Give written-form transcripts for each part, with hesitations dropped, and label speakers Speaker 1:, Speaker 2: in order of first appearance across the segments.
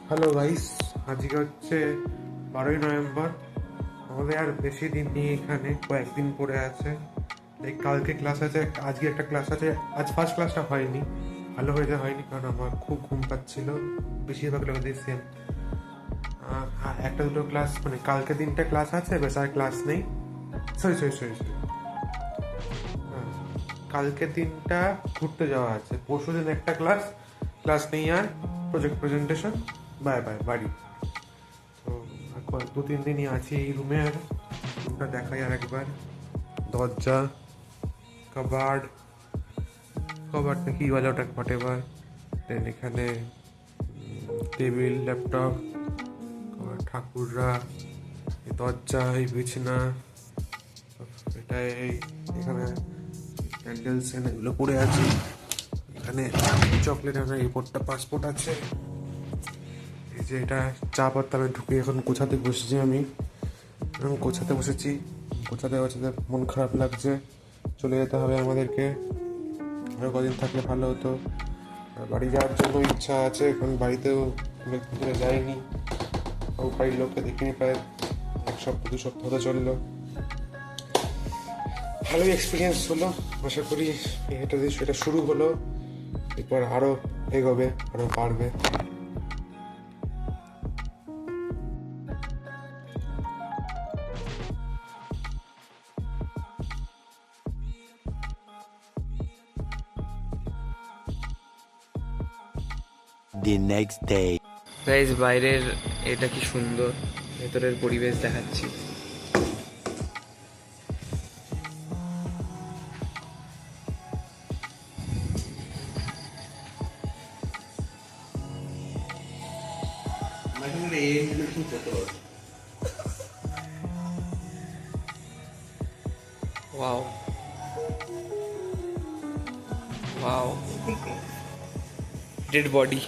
Speaker 1: Hello guys, আজকে হচ্ছে 12ই November. আমাদের আর বেশি দিন নেই, এখানে কয়েকদিন পরে আছে। এই কালকে ক্লাস আছে, আজকে একটা ক্লাস আছে। আজ ফার্স্ট ক্লাসটা হয়নি, ভালো হয়েছে হয়নি, কারণ আমার খুব ঘুম পাচ্ছিল। বেশিরভাগ লোকেদের সেম। একটা দুটো ক্লাস, মানে কালকে দিনটা ক্লাস আছে, বেশ আর ক্লাস নেই। সরি সরি সরি সরি কালকে দিনটা ঘুরতে যাওয়া আছে, পরশু দিন একটা ক্লাস, ক্লাস নেই আর। প্রজেক্ট প্রেজেন্টেশন, বাই বাই বাড়ি। তো দু তিন দিনই আছি এই রুমে। আর রুমটা দেখাই আর একবার। দরজা, কাবার্ড, কাবার্ডটা কি বলে ওটা, হোয়াট এভার। দেন এখানে টেবিল, ল্যাপটপ, ঠাকুররা, এই দরজা, এই বিছনা, এটা এখানে ক্যান্ডেলস এগুলো পড়ে আছে। এখানে চকলেট, এখানে রিপোর্টটা পাসপোর্ট আছে। এই যে এটা চা পাতা, আমি ঢুকে এখন গোছাতে বসেছি। আমি গোছাতে বসেছি, গোছাতে গোছাতে মন খারাপ লাগছে। চলে যেতে হবে আমাদেরকে, আরও কদিন থাকলে ভালো হতো। আর বাড়ি যাওয়ার জন্য ইচ্ছা আছে, কারণ বাড়িতেও অনেকদিন ধরে যাইনি। বাড়ির লোককে দেখিনি প্রায় এক সপ্তাহ দু সপ্তাহ হতে চললো। ভালোই এক্সপিরিয়েন্স হলো। আশা করি এটা দিয়ে সেটা শুরু হলো, এরপর আরও এগোবে, আরও বাড়বে।
Speaker 2: The next day.
Speaker 3: গাইজ, বাইরের এটা কি সুন্দর, ভেতরের পরিবেশ দেখাচ্ছি। Wow wow, dead body.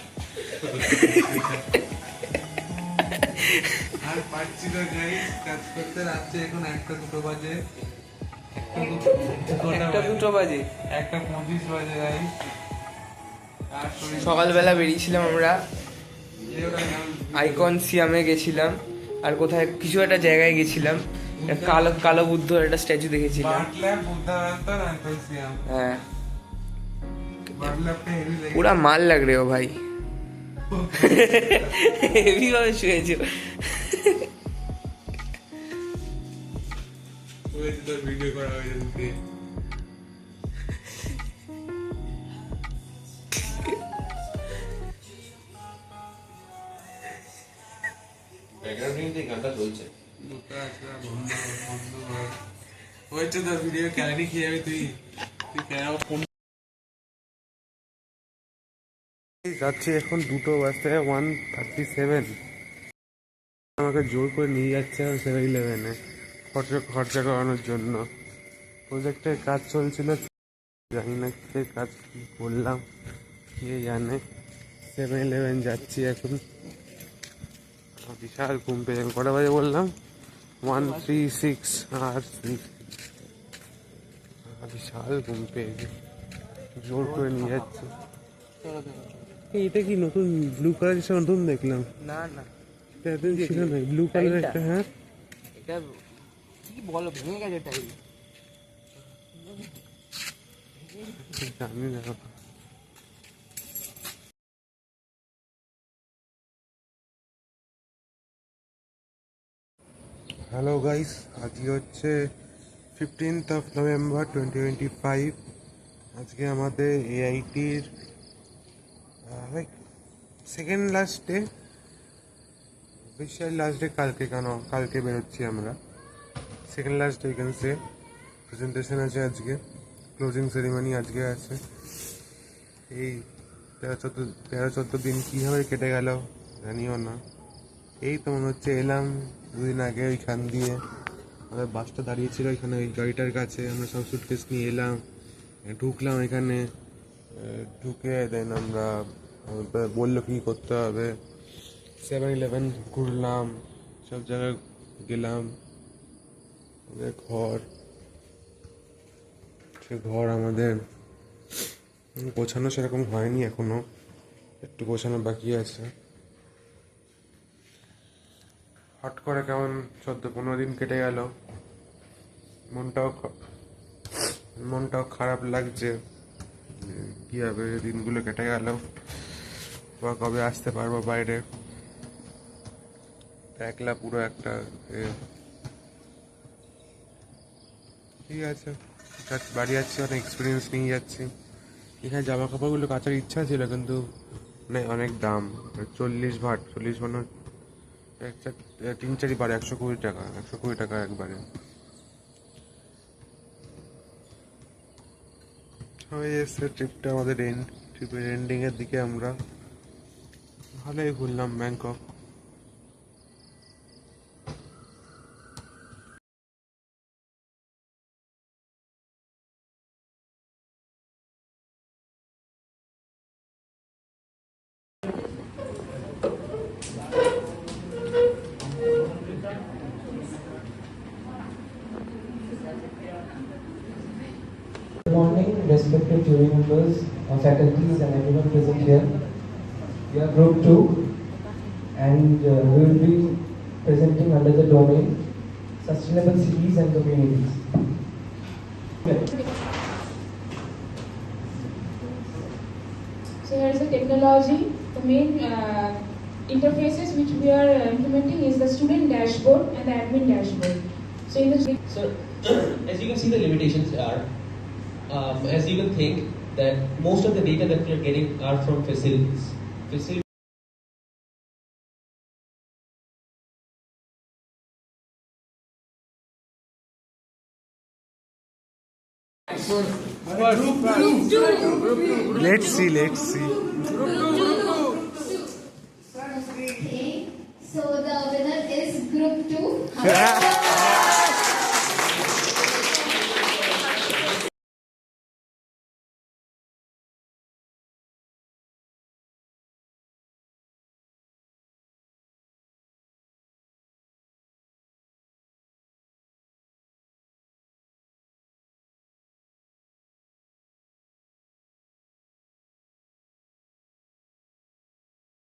Speaker 1: আর পারছি না গাইস কাজ করতে। রাত্রে এখন 1টা 2টো বাজে,
Speaker 3: একটা দুটো বাজে,
Speaker 1: 1টা 25 বাজে গাইস।
Speaker 3: সকালবেলা বেরিয়েছিলাম আমরা, আইকন সিয়ামে গেছিলাম, আর কোথায় কিছু একটা জায়গায় গেছিলাম, একটা কালো কালো বুদ্ধর একটা স্ট্যাচু দেখেছিলাম। হ্যাঁ, পুরা মাল লাগ রে ও ভাই, হেভি ভাবে শুয়েছে।
Speaker 1: ভিডিও করা হয়েছে। হয়েছে তো ভিডিও, ক্যালারি খেয়ে যাবি তুই। যাচ্ছি এখন, 2টো বাজতে 1:37। আমাকে জোর করে নিয়ে যাচ্ছে 7-Eleven-এ খরচা করানোর জন্য। প্রজেক্টের কাজ চলছিল, জানি না কিসের কাজ, কি করলাম কে জানে। 7-Eleven যাচ্ছি এখন। বিশাল ঘুম পেয়ে, কটা বাজে বললাম? 1:36। আর বিশাল ঘুম পেয়েছে, জোর করে নিয়ে যাচ্ছে। এটা কি নতুন ব্লু কালার, নতুন দেখলাম।
Speaker 3: না না,
Speaker 1: এটা ছিল না ব্লু কালার একটা? হ্যাঁ,
Speaker 3: এটা কি বলো, ভেঙে গেছে টাইল।
Speaker 1: জানি না। হ্যালো গাইস, আজকে হচ্ছে 15th of November 2025। আজকে আমাদের এআইটির like second last day, official last day কালকে, কেন কালকে বেরোচ্ছি আমরা। Second last day can say. Presentation আছে আজকে, ক্লোজিং সেরিমনি আজকে আছে। এই 13-14 দিন কীভাবে কেটে গেল জানিও না। এই তো মনে হচ্ছে এলাম 2 দিন আগে ওইখান দিয়ে, আমাদের বাসটা দাঁড়িয়েছিল ওইখানে, ওই গাড়িটার কাছে। আমরা সব সুটকেস নিয়ে এলাম, ঢুকলাম এখানে। ঢুকে দেন আমরা বললো কী করতে হবে। 7-Eleven ঘুরলাম, সব জায়গায় গেলাম। আমাদের ঘর আমাদের গোছানো সেরকম হয়নি এখনো, একটু গোছানো বাকি আছে। হট করে কেমন 14-15 দিন কেটে গেল, মনটাও খারাপ লাগছে। কীভাবে দিনগুলো কেটে গেল, বা কবে আসতে পারবো বাইরে। একলা পুরো একটা ঠিক আছে, বাড়ি যাচ্ছি, অনেক এক্সপিরিয়েন্স নিয়ে যাচ্ছি। এখানে জামা কাপড়গুলো কাচার ইচ্ছা ছিল, কিন্তু মানে অনেক দাম। 40 ভাট, 40 মানে 3-4 বার 120 টাকা, 120 টাকা একবারে। হয়ে এসছে ট্রিপটা আমাদের ট্রিপের এন্ডিং এর দিকে। আমরা ভালোই ঘুরলাম Bangkok.
Speaker 4: Good morning, respected jury members, faculties, and everyone present here. We are Group 2, and we will be presenting under the domain Sustainable Cities and Communities.
Speaker 5: So here is the technology. The main interfaces which we are implementing is the student dashboard and the admin dashboard. So in the
Speaker 6: So, as you can see, the limitations are, as you can think, that most of the data that we are getting are from facilities.
Speaker 1: Let's see.
Speaker 7: Okay, so the winner is Group 2.